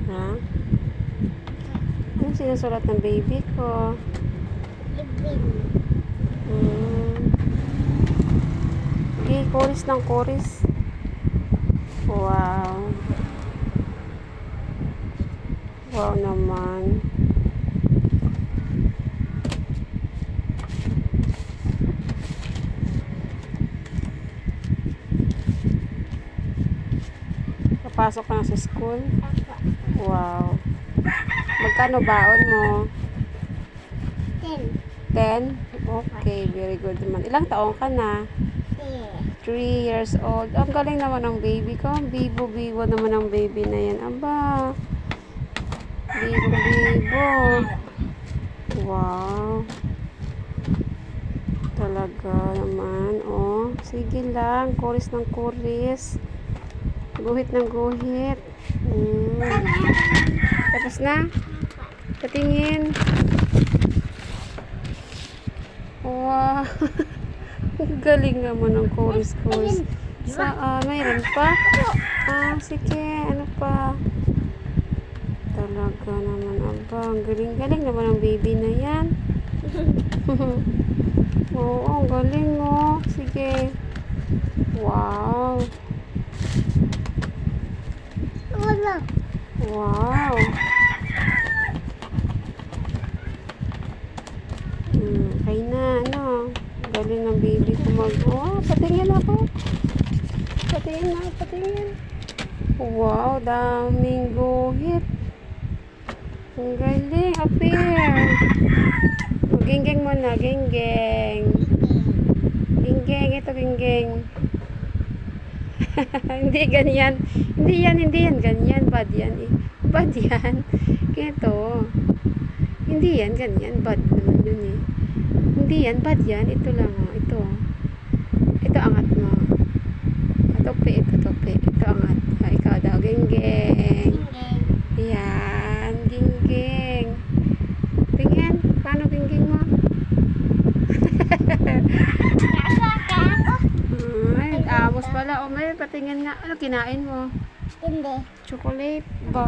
Ha? Ano sinusulat ng baby ko? Living. Okay, chorus ng chorus. Wow. Wow naman. Papasok ka na sa school? Ako. Wow. Magkano baon mo? 10. 10? Okay, very good naman. Ilang taong ka na? 3 years old. Ang galing naman ng baby ko. Bibo-bibo naman ang baby na yan. Aba. Bibo-bibo. Wow. Talaga naman. Oh, sige lang. Chorus ng chorus. Guhit ng guhit. Tapos na? Patingin. Wow. Ang galing naman ng chorus. Mayroon pa? Sige. Ano pa? Talaga naman. Aba, ang galing naman ng baby na yan. Oo, ang galing oh. Sige. Wow. Wala. Wow. Okay na, ano. Galing ng baby ko patingin ako. Patingin. Wow, daming guhit. Ang galing, appear. Ginggeng mo na, ginggeng. Ginggeng, ito ginggeng. Hindi ganyan. Hindi yan ganyan. Bad yan eh. Bad yan. Ito. Hindi yan ganyan. Bad naman yun eh. Hindi yan. Bad yan. Ito lang oh. Ito. Ito angat mo. Katope. Ito angat. Ikaw daw. Ginggeng. Yan. Ginggeng. Tingin. Paano ginggeng mo? Ay, amos pala. O, may patingin nga. Ano kinain mo? Hindi. Chocolate ba?